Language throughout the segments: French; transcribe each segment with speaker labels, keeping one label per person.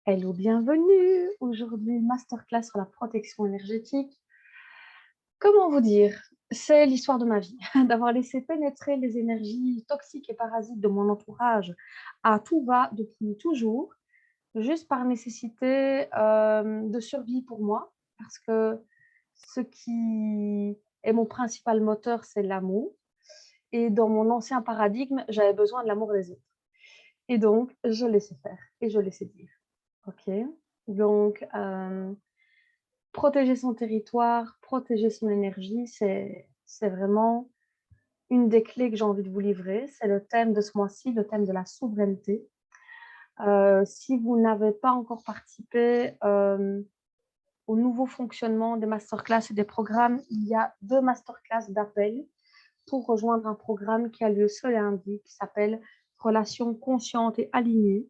Speaker 1: Hello, bienvenue. Aujourd'hui, masterclass sur la protection énergétique. Comment vous dire? C'est l'histoire de ma vie, d'avoir laissé pénétrer les énergies toxiques et parasites de mon entourage à tout va depuis toujours, juste par nécessité de survie pour moi, parce que ce qui est mon principal moteur, c'est l'amour. Et dans mon ancien paradigme, j'avais besoin de l'amour des autres. Et donc, je laissais faire et je laissais dire. OK. Donc, protéger son territoire, protéger son énergie, c'est vraiment une des clés que j'ai envie de vous livrer. C'est le thème de ce mois-ci, le thème de la souveraineté. Si vous n'avez pas encore participé au nouveau fonctionnement des masterclass et des programmes, il y a 2 masterclass d'appel pour rejoindre un programme qui a lieu ce lundi, qui s'appelle Relations conscientes et alignées,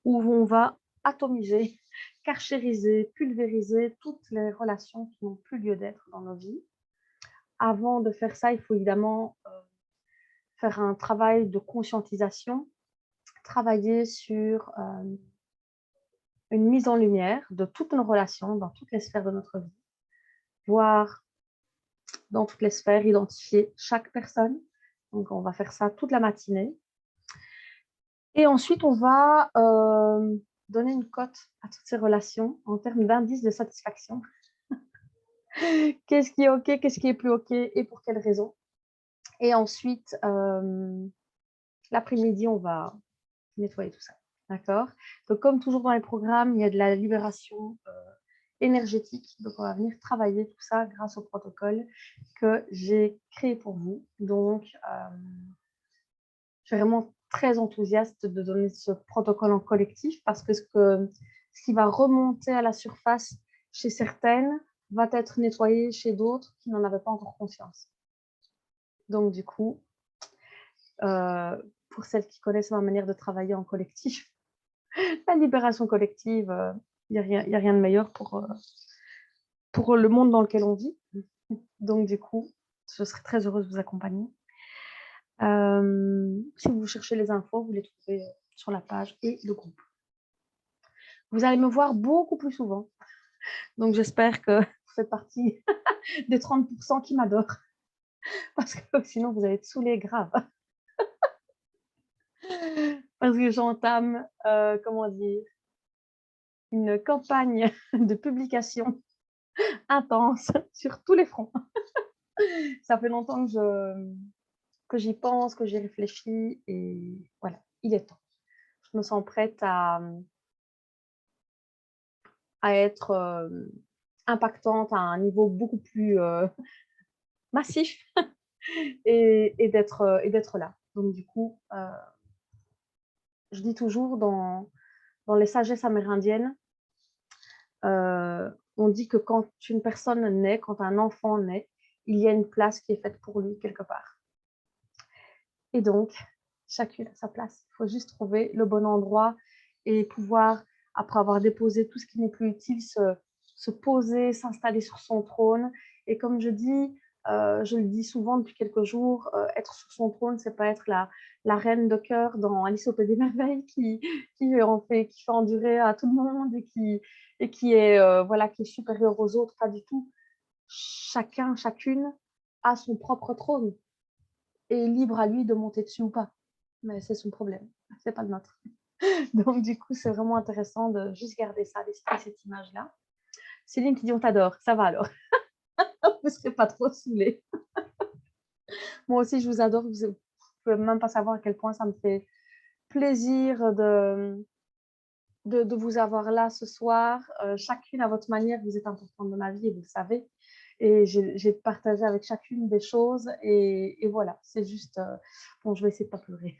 Speaker 1: où on va atomiser, carchériser, pulvériser toutes les relations qui n'ont plus lieu d'être dans nos vies. Avant de faire ça, il faut évidemment faire un travail de conscientisation, travailler sur une mise en lumière de toutes nos relations dans toutes les sphères de notre vie, voir dans toutes les sphères, identifier chaque personne. Donc, on va faire ça toute la matinée. Et ensuite, on va donner une cote à toutes ces relations en termes d'indice de satisfaction. Qu'est-ce qui est OK, qu'est-ce qui est plus OK et pour quelles raisons. Et ensuite, l'après-midi, on va nettoyer tout ça. D'accord? Donc, comme toujours dans les programmes, il y a de la libération énergétique. Donc, on va venir travailler tout ça grâce au protocole que j'ai créé pour vous. Donc, je suis vraiment très enthousiaste de donner ce protocole en collectif parce que ce qui va remonter à la surface chez certaines va être nettoyé chez d'autres qui n'en avaient pas encore conscience. Donc, du coup, pour celles qui connaissent ma manière de travailler en collectif, la libération collective, il n'y a rien de meilleur pour le monde dans lequel on vit. Donc, du coup, je serais très heureuse de vous accompagner. Si vous cherchez les infos, vous les trouvez sur la page et le groupe. Vous allez me voir beaucoup plus souvent. Donc, j'espère que vous faites partie des 30% qui m'adorent. Parce que sinon, vous allez être saoulés grave. Parce que j'entame, comment dire, une campagne de publication intense sur tous les fronts. Ça fait longtemps que j'y pense, que j'y réfléchis et voilà, il est temps. Je me sens prête à être impactante à un niveau beaucoup plus massif et d'être là. Donc du coup, je dis toujours dans les sagesses amérindiennes, on dit que quand une personne naît, quand un enfant naît, il y a une place qui est faite pour lui quelque part. Et donc, chacune a sa place. Il faut juste trouver le bon endroit et pouvoir, après avoir déposé tout ce qui n'est plus utile, se poser, s'installer sur son trône. Et comme je dis, je le dis souvent depuis quelques jours, être sur son trône, c'est pas être la reine de cœur dans Alice au Pays des Merveilles qui fait endurer à tout le monde et qui est, voilà, qui est supérieure aux autres. Pas du tout. Chacun, chacune a son propre trône et libre à lui de monter dessus ou pas. Mais c'est son problème, c'est pas le nôtre. Donc, du coup, c'est vraiment intéressant de juste garder ça à l'esprit, cette image-là. Céline qui dit on t'adore, ça va alors. Vous ne serez pas trop saoulés. Moi aussi, je vous adore. Vous ne pouvez même pas savoir à quel point ça me fait plaisir de vous avoir là ce soir. Chacune à votre manière, vous êtes importante de ma vie et vous le savez. Et j'ai partagé avec chacune des choses. Et voilà, c'est juste. Bon, je vais essayer de ne pas pleurer.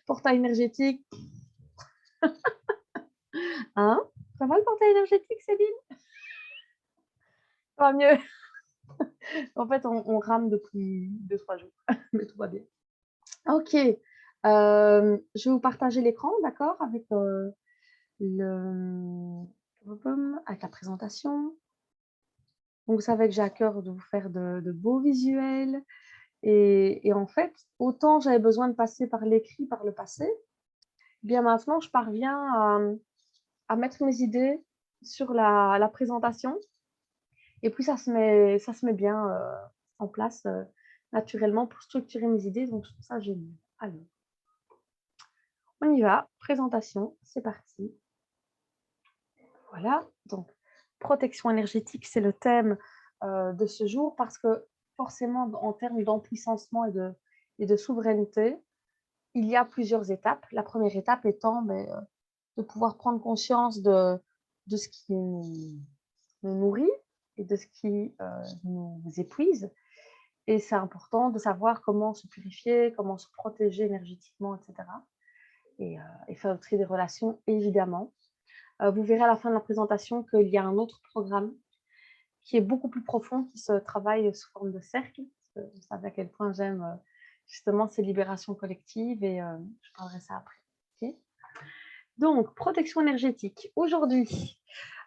Speaker 1: Portail énergétique. Hein? Ça va le portail énergétique, Céline? Ça va mieux. En fait, on rame depuis 2-3 jours, mais tout va bien. Ok. Je vais vous partager l'écran, d'accord, avec avec la présentation. Donc, vous savez que j'ai à cœur de vous faire de beaux visuels. Et en fait, autant j'avais besoin de passer par l'écrit par le passé, bien maintenant, je parviens à mettre mes idées sur la présentation et puis ça se met bien en place naturellement pour structurer mes idées. Donc, je trouve ça génial. Alors, on y va. Présentation, c'est parti. Voilà. Donc, protection énergétique, c'est le thème de ce jour parce que forcément, en termes d'empuissancement et de souveraineté, il y a plusieurs étapes. La première étape étant de pouvoir prendre conscience de ce qui nous nourrit et de ce qui nous épuise. Et c'est important de savoir comment se purifier, comment se protéger énergétiquement, etc. Et faire le tri des relations, évidemment. Vous verrez à la fin de la présentation qu'il y a un autre programme qui est beaucoup plus profond, qui se travaille sous forme de cercle. Vous savez à quel point j'aime justement ces libérations collectives et je parlerai ça après. Okay. Donc, protection énergétique. Aujourd'hui,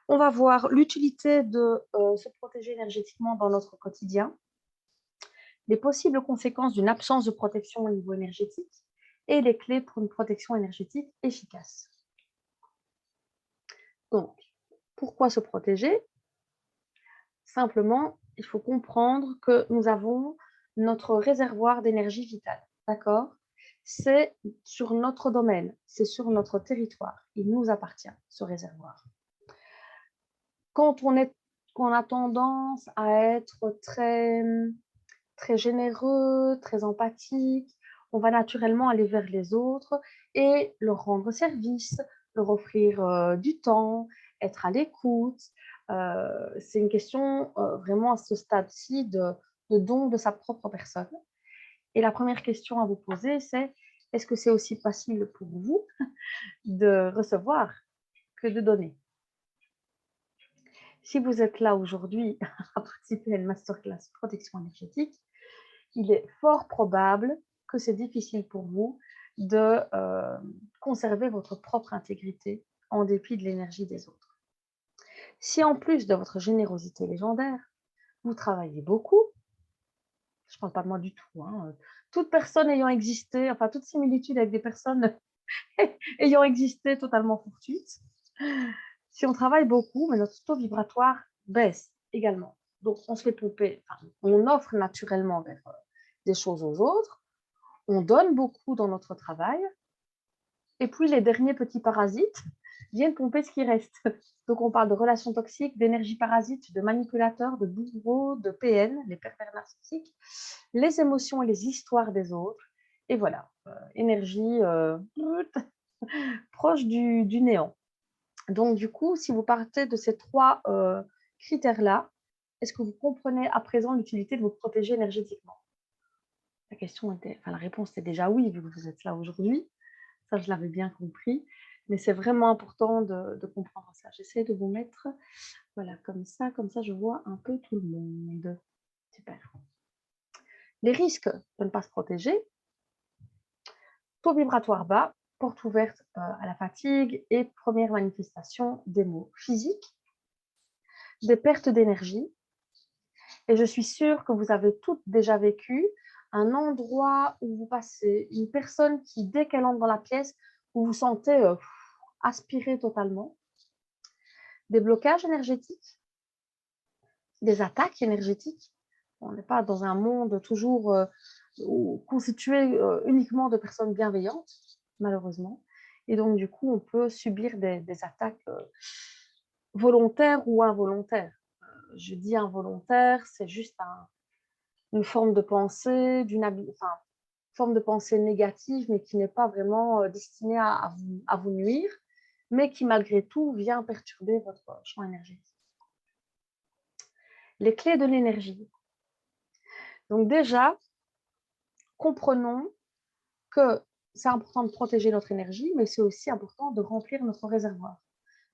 Speaker 1: on va voir l'utilité de se protéger énergétiquement dans notre quotidien, les possibles conséquences d'une absence de protection au niveau énergétique et les clés pour une protection énergétique efficace. Donc, pourquoi se protéger? Simplement, il faut comprendre que nous avons notre réservoir d'énergie vitale, d'accord? C'est sur notre domaine, c'est sur notre territoire. Il nous appartient, ce réservoir. Quand on a tendance à être très généreux, très empathique, on va naturellement aller vers les autres et leur rendre service, leur offrir du temps, être à l'écoute. C'est une question vraiment à ce stade-ci de don de sa propre personne. Et la première question à vous poser, c'est est-ce que c'est aussi facile pour vous de recevoir que de donner? Si vous êtes là aujourd'hui à participer à une masterclass protection énergétique, il est fort probable que c'est difficile pour vous de conserver votre propre intégrité en dépit de l'énergie des autres. Si en plus de votre générosité légendaire, vous travaillez beaucoup, je ne parle pas de moi du tout, hein, toute personne ayant existé, enfin toute similitude avec des personnes ayant existé totalement fortuites, si on travaille beaucoup, notre taux vibratoire baisse également. Donc on se fait pomper, enfin, on offre naturellement vers des choses aux autres, on donne beaucoup dans notre travail, et puis les derniers petits parasites viennent pomper ce qui reste. Donc on parle de relations toxiques, d'énergie parasite, de manipulateurs, de bourreaux, de PN, les pervers narcissiques, les émotions et les histoires des autres. Et voilà, énergie proche du néant. Donc du coup, si vous partez de ces trois critères-là, est-ce que vous comprenez à présent l'utilité de vous protéger énergétiquement? La réponse était déjà oui, vu que vous êtes là aujourd'hui. Ça, je l'avais bien compris. Mais c'est vraiment important de comprendre ça. J'essaie de vous mettre, voilà, comme ça, je vois un peu tout le monde. Super. Les risques de ne pas se protéger, taux vibratoire bas, porte ouverte à la fatigue et première manifestation des maux physiques, des pertes d'énergie. Et je suis sûre que vous avez toutes déjà vécu un endroit où vous passez, une personne qui, dès qu'elle entre dans la pièce, vous vous sentez aspiré totalement, des blocages énergétiques, des attaques énergétiques. On n'est pas dans un monde toujours constitué uniquement de personnes bienveillantes, malheureusement. Et donc, du coup, on peut subir des attaques volontaires ou involontaires. Je dis involontaire, c'est juste une forme de pensée, forme de pensée négative, mais qui n'est pas vraiment destinée à vous nuire, mais qui malgré tout vient perturber votre champ énergétique. Les clés de l'énergie. Donc déjà, comprenons que c'est important de protéger notre énergie, mais c'est aussi important de remplir notre réservoir.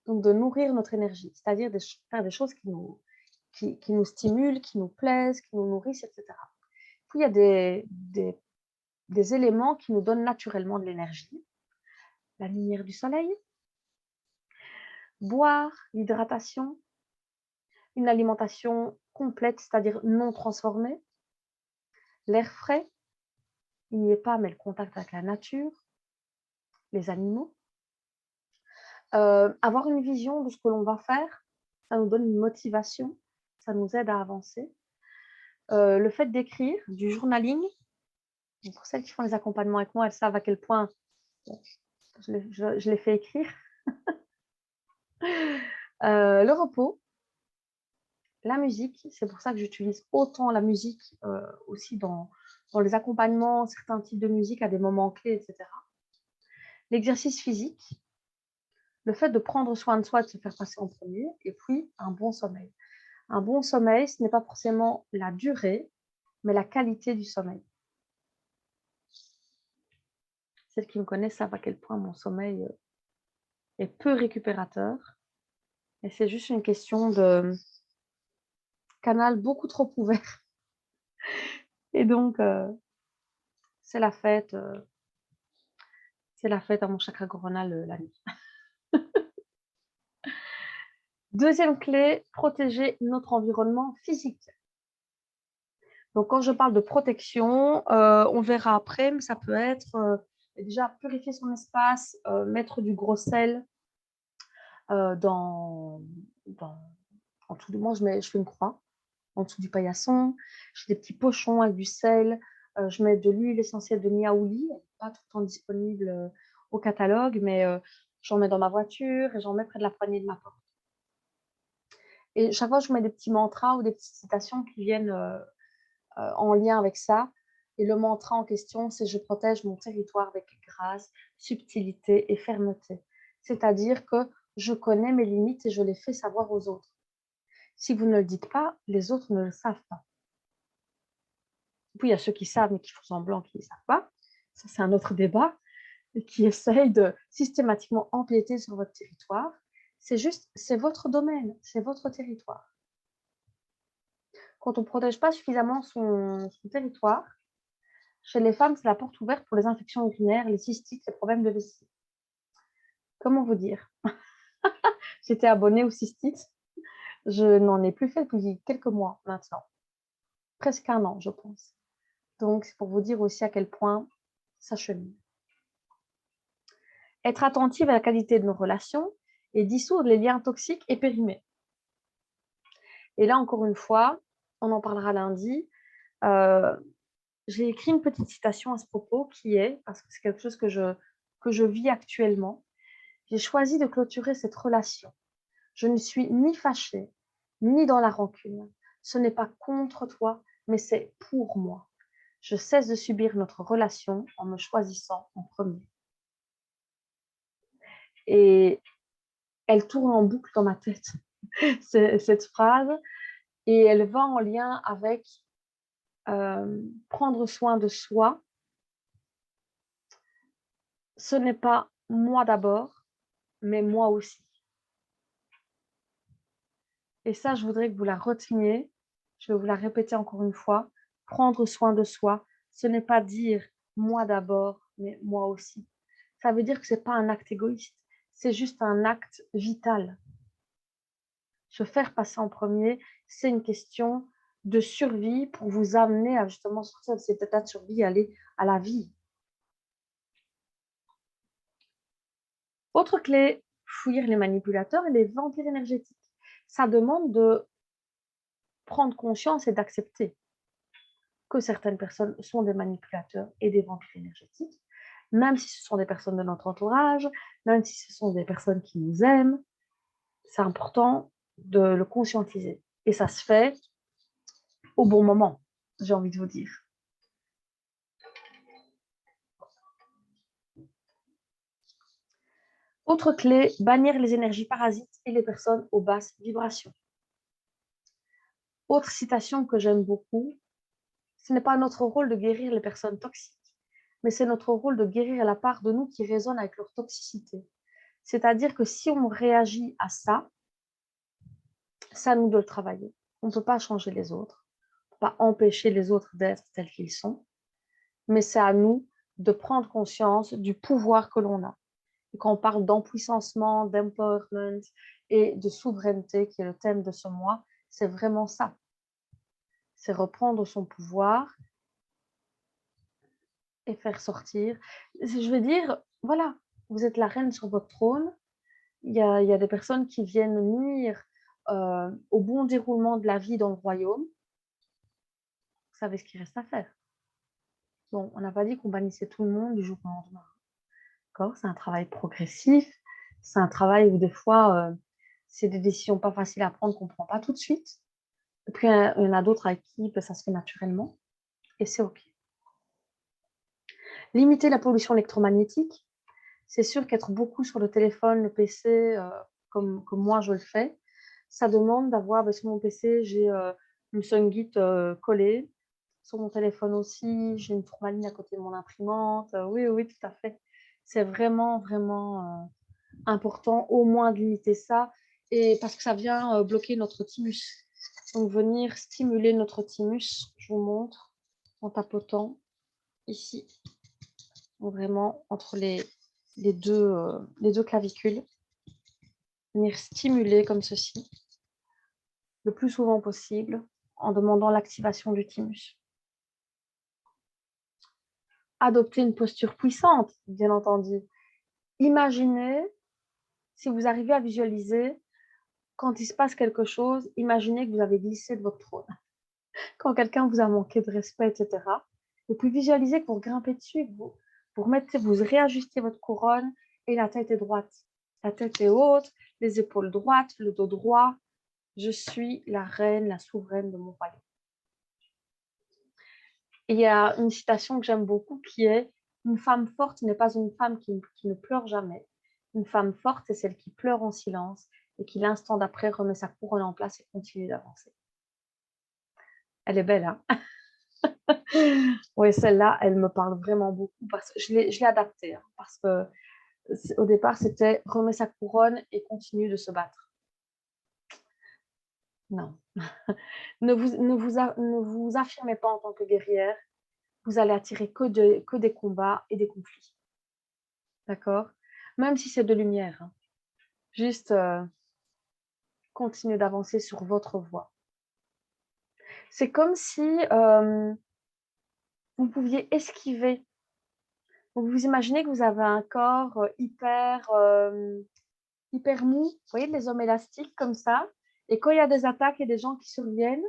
Speaker 1: Donc de nourrir notre énergie, c'est-à-dire faire des choses qui nous stimulent, qui nous plaisent, qui nous nourrissent, etc. Puis il y a des éléments qui nous donnent naturellement de l'énergie. La lumière du soleil, boire, l'hydratation, une alimentation complète, c'est-à-dire non transformée, l'air frais, il n'y est pas, mais le contact avec la nature, les animaux, Avoir une vision de ce que l'on va faire, ça nous donne une motivation, ça nous aide à avancer. Le fait d'écrire, du journaling, pour celles qui font les accompagnements avec moi, elles savent à quel point je les fais écrire. Le repos, la musique, c'est pour ça que j'utilise autant la musique aussi dans les accompagnements, certains types de musique à des moments clés, etc. L'exercice physique, le fait de prendre soin de soi, de se faire passer en premier, et puis un bon sommeil. Un bon sommeil, ce n'est pas forcément la durée, mais la qualité du sommeil. Celles qui me connaissent savent à quel point mon sommeil est peu récupérateur. Et c'est juste une question de canal beaucoup trop ouvert. Et donc, c'est la fête à mon chakra coronal la nuit. Deuxième clé, protéger notre environnement physique. Donc, quand je parle de protection, on verra après, mais ça peut être déjà purifier son espace, mettre du gros sel en dessous de moi, je fais une croix en dessous du paillasson. J'ai des petits pochons avec du sel. Je mets de l'huile essentielle de niaouli. Elle n'est pas tout le temps disponible au catalogue, mais j'en mets dans ma voiture et j'en mets près de la poignée de ma porte. Et chaque fois, je mets des petits mantras ou des petites citations qui viennent en lien avec ça. Et le mantra en question, c'est « Je protège mon territoire avec grâce, subtilité et fermeté ». C'est-à-dire que je connais mes limites et je les fais savoir aux autres. Si vous ne le dites pas, les autres ne le savent pas. Puis il y a ceux qui savent, mais qui font semblant qu'ils ne savent pas. Ça, c'est un autre débat. Et qui essayent de systématiquement empiéter sur votre territoire. C'est juste, c'est votre domaine, c'est votre territoire. Quand on ne protège pas suffisamment son territoire, chez les femmes, c'est la porte ouverte pour les infections urinaires, les cystites, les problèmes de vessie. Comment vous dire? J'étais abonnée aux cystites. Je n'en ai plus fait depuis quelques mois maintenant. Presque un an, je pense. Donc, c'est pour vous dire aussi à quel point ça chemine. Être attentive à la qualité de nos relations et dissoudre les liens toxiques et périmés. Et là, encore une fois, on en parlera lundi. J'ai écrit une petite citation à ce propos qui est, parce que c'est quelque chose que je vis actuellement, j'ai choisi de clôturer cette relation. Je ne suis ni fâchée, ni dans la rancune. Ce n'est pas contre toi, mais c'est pour moi. Je cesse de subir notre relation en me choisissant en premier. Et elle tourne en boucle dans ma tête, cette phrase, et elle va en lien avec prendre soin de soi. Ce n'est pas moi d'abord, mais moi aussi. Et ça, je voudrais que vous la reteniez. Je vais vous la répéter encore une fois. Prendre soin de soi, ce n'est pas dire moi d'abord, mais moi aussi. Ça veut dire que ce n'est pas un acte égoïste, c'est juste un acte vital. Se faire passer en premier, c'est une question de survie pour vous amener à justement sortir de cet état de survie et aller à la vie. Autre clé, fuir les manipulateurs et les vampires énergétiques. Ça demande de prendre conscience et d'accepter que certaines personnes sont des manipulateurs et des vampires énergétiques, même si ce sont des personnes de notre entourage, même si ce sont des personnes qui nous aiment. C'est important de le conscientiser. Et ça se fait au bon moment, j'ai envie de vous dire. Autre clé, bannir les énergies parasites et les personnes aux basses vibrations. Autre citation que j'aime beaucoup, ce n'est pas notre rôle de guérir les personnes toxiques, mais c'est notre rôle de guérir la part de nous qui résonne avec leur toxicité. C'est-à-dire que si on réagit à ça, c'est à nous de le travailler. On ne peut pas changer les autres, on ne peut pas empêcher les autres d'être tels qu'ils sont, mais c'est à nous de prendre conscience du pouvoir que l'on a. Et quand on parle d'empuissancement, d'empowerment et de souveraineté, qui est le thème de ce mois, c'est vraiment ça. C'est reprendre son pouvoir et faire sortir. Je veux dire, voilà, vous êtes la reine sur votre trône, il y a des personnes qui viennent nuire au bon déroulement de la vie dans le royaume. Vous savez ce qu'il reste à faire. Bon, on n'a pas dit qu'on bannissait tout le monde du jour au lendemain. D'accord? C'est un travail progressif. C'est un travail où des fois, c'est des décisions pas faciles à prendre qu'on ne prend pas tout de suite. Et puis, il y en a d'autres avec qui ça se fait naturellement. Et c'est OK. Limiter la pollution électromagnétique. C'est sûr qu'être beaucoup sur le téléphone, le PC, comme moi je le fais, ça demande d'avoir, sur mon PC, j'ai une Sungit collée. Sur mon téléphone aussi, j'ai une tourmaline à côté de mon imprimante. Oui, oui, tout à fait. C'est vraiment, vraiment important au moins de limiter ça. Et parce que ça vient bloquer notre thymus. Donc, venir stimuler notre thymus, je vous montre en tapotant ici, vraiment entre les deux clavicules. Venir stimuler comme ceci le plus souvent possible en demandant l'activation du thymus. Adopter une posture puissante, bien entendu. Imaginez, si vous arrivez à visualiser, quand il se passe quelque chose, imaginez que vous avez glissé de votre trône. Quand quelqu'un vous a manqué de respect, etc. Et puis visualisez que vous grimpez dessus, que vous réajustez votre couronne et la tête est droite. La tête est haute, les épaules droites, le dos droit. Je suis la reine, la souveraine de mon royaume. Et il y a une citation que j'aime beaucoup qui est « Une femme forte n'est pas une femme qui ne pleure jamais. Une femme forte, c'est celle qui pleure en silence et qui, l'instant d'après, remet sa couronne en place et continue d'avancer. » Elle est belle, hein? Oui, celle-là, elle me parle vraiment beaucoup parce que je l'ai adaptée, hein, parce que au départ, c'était « remet sa couronne et continue de se battre ». Non. Ne vous affirmez pas en tant que guerrière. Vous allez attirer que des combats et des conflits. D'accord? Même si c'est de lumière. Hein. Juste continuez d'avancer sur votre voie. C'est comme si vous pouviez esquiver. Donc, vous imaginez que vous avez un corps hyper mou. Vous voyez, les hommes élastiques comme ça. Et quand il y a des attaques et des gens qui surviennent,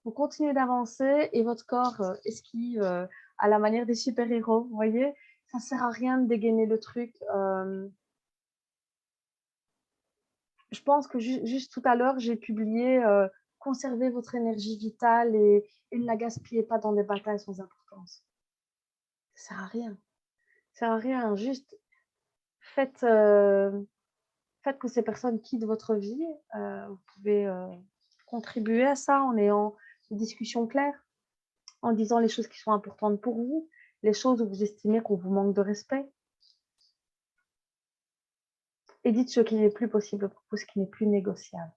Speaker 1: vous continuez d'avancer et votre corps esquive à la manière des super-héros. Vous voyez, ça ne sert à rien de dégainer le truc. Je pense que juste tout à l'heure, j'ai publié conservez votre énergie vitale et ne la gaspillez pas dans des batailles sans importance. Ça sert à rien. Ça sert à rien. Juste faites que ces personnes quittent votre vie. Vous pouvez contribuer à ça en ayant des discussions claires, en disant les choses qui sont importantes pour vous, les choses où vous estimez qu'on vous manque de respect. Et dites ce qui n'est plus possible pour vous, ce qui n'est plus négociable.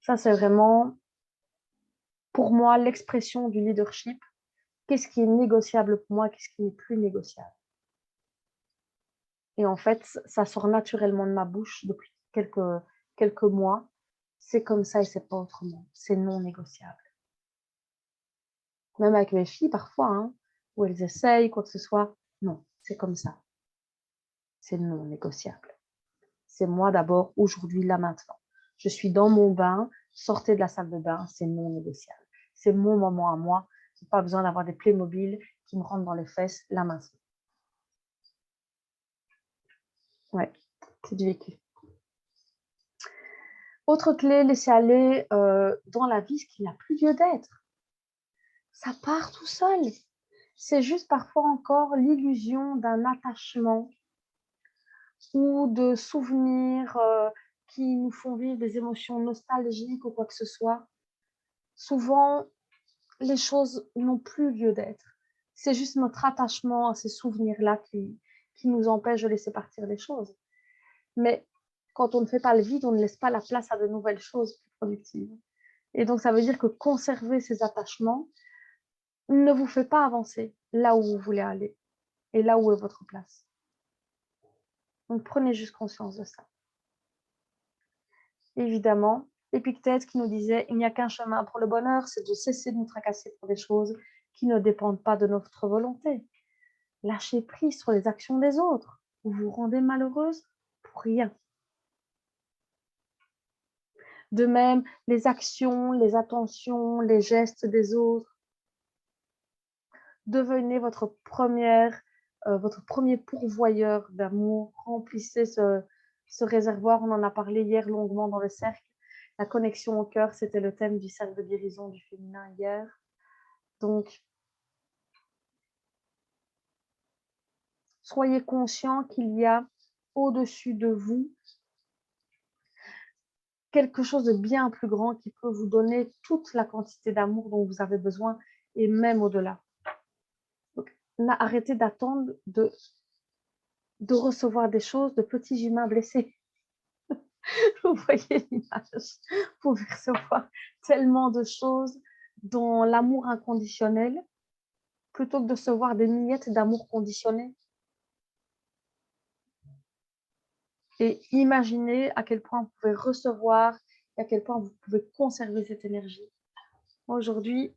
Speaker 1: Ça, c'est vraiment, pour moi, l'expression du leadership. Qu'est-ce qui est négociable pour moi, qu'est-ce qui n'est plus négociable. Et en fait, ça sort naturellement de ma bouche depuis quelques mois. C'est comme ça et c'est pas autrement. C'est non négociable. Même avec mes filles, parfois, hein, où elles essayent, quoi que ce soit. Non, c'est comme ça. C'est non négociable. C'est moi d'abord, aujourd'hui, là, maintenant. Je suis dans mon bain, sortez de la salle de bain, c'est non négociable. C'est mon moment à moi. Je n'ai pas besoin d'avoir des Playmobil qui me rentrent dans les fesses, là, maintenant. Ouais, c'est du vécu. Autre clé, laisser aller dans la vie ce qui n'a plus lieu d'être. Ça part tout seul. C'est juste parfois encore l'illusion d'un attachement ou de souvenirs qui nous font vivre des émotions nostalgiques ou quoi que ce soit. Souvent, les choses n'ont plus lieu d'être. C'est juste notre attachement à ces souvenirs-là qui nous empêche de laisser partir les choses. Mais quand on ne fait pas le vide, on ne laisse pas la place à de nouvelles choses plus productives. Et donc, ça veut dire que conserver ces attachements ne vous fait pas avancer là où vous voulez aller et là où est votre place. Donc, prenez juste conscience de ça. Évidemment, Épictète qui nous disait « Il n'y a qu'un chemin pour le bonheur, c'est de cesser de nous tracasser pour des choses qui ne dépendent pas de notre volonté. Lâchez prise sur les actions des autres. Vous vous rendez malheureuse pour rien. De même, les actions, les attentions, les gestes des autres. Devenez votre premier pourvoyeur d'amour. Remplissez ce réservoir. On en a parlé hier longuement dans le cercle. La connexion au cœur, c'était le thème du cercle de guérison du féminin hier. Donc, soyez conscient qu'il y a au-dessus de vous quelque chose de bien plus grand qui peut vous donner toute la quantité d'amour dont vous avez besoin et même au-delà. Donc, arrêtez d'attendre de recevoir des choses de petits humains blessés. Vous voyez l'image. Vous pouvez recevoir tellement de choses dans l'amour inconditionnel plutôt que de recevoir des miettes d'amour conditionné. Et imaginez à quel point vous pouvez recevoir et à quel point vous pouvez conserver cette énergie. Aujourd'hui,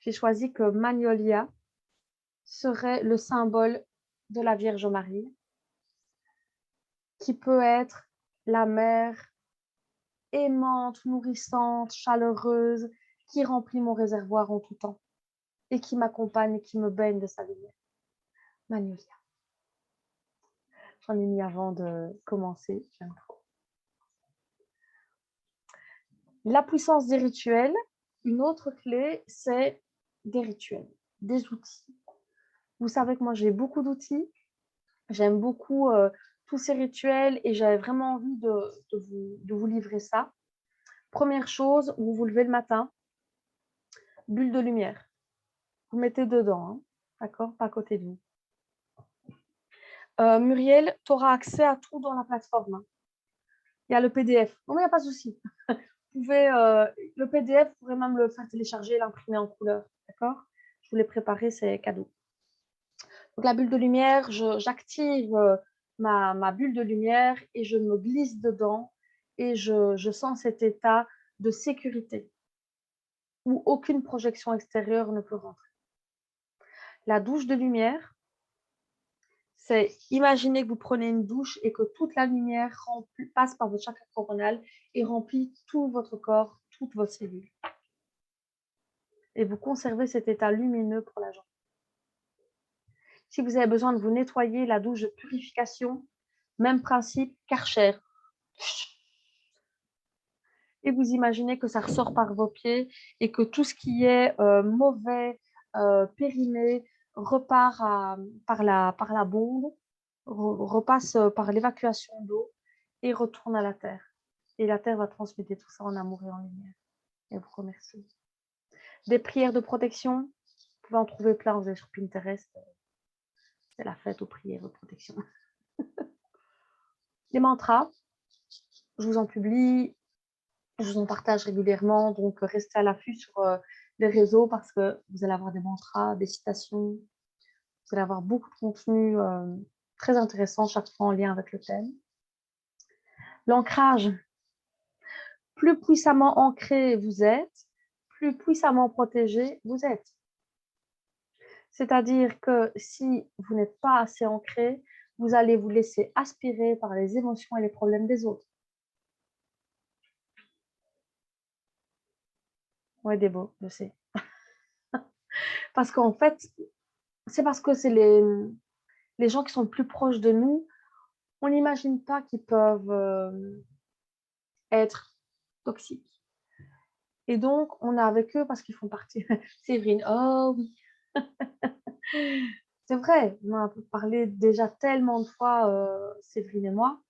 Speaker 1: j'ai choisi que Magnolia serait le symbole de la Vierge Marie, qui peut être la mère aimante, nourrissante, chaleureuse, qui remplit mon réservoir en tout temps et qui m'accompagne et qui me baigne de sa lumière. Magnolia. J'en ai mis avant de commencer. J'aime trop. La puissance des rituels. Une autre clé, c'est des rituels, des outils. Vous savez que moi, j'ai beaucoup d'outils. J'aime beaucoup tous ces rituels et j'avais vraiment envie de vous livrer ça. Première chose, vous vous levez le matin, bulle de lumière. Vous mettez dedans, hein, d'accord? Pas à côté de vous. Muriel, tu auras accès à tout dans la plateforme. Hein. Il y a le PDF. Non, mais il n'y a pas de souci. Vous pouvez, le PDF, vous pourrez même le faire télécharger, l'imprimer en couleur. D'accord? Je vous l'ai préparé, c'est cadeau. Donc, la bulle de lumière, j'active ma bulle de lumière et je me glisse dedans et je sens cet état de sécurité où aucune projection extérieure ne peut rentrer. La douche de lumière, c'est imaginer que vous prenez une douche et que toute la lumière passe par votre chakra coronal et remplit tout votre corps, toutes vos cellules. Et vous conservez cet état lumineux pour la journée. Si vous avez besoin de vous nettoyer, la douche de purification, même principe, Karcher. Et vous imaginez que ça ressort par vos pieds et que tout ce qui est mauvais, périmé, repart par la bombe, repasse par l'évacuation d'eau et retourne à la terre. Et la terre va transmuter tout ça en amour et en lumière. Et vous remercie. Des prières de protection, vous pouvez en trouver plein, vous allez sur Pinterest. C'est la fête aux prières de protection. Les mantras, je vous en publie, je vous en partage régulièrement, donc restez à l'affût sur les réseaux parce que vous allez avoir des mantras, des citations, vous allez avoir beaucoup de contenu très intéressant chaque fois en lien avec le thème. L'ancrage, plus puissamment ancré vous êtes, plus puissamment protégé vous êtes. C'est-à-dire que si vous n'êtes pas assez ancré, vous allez vous laisser aspirer par les émotions et les problèmes des autres. Ouais, Débo, je sais. Parce qu'en fait, c'est parce que c'est les gens qui sont le plus proches de nous, on n'imagine pas qu'ils peuvent être toxiques. Et donc, on est avec eux parce qu'ils font partie. Séverine, oh oui. C'est vrai, on a parlé déjà tellement de fois, Séverine et moi.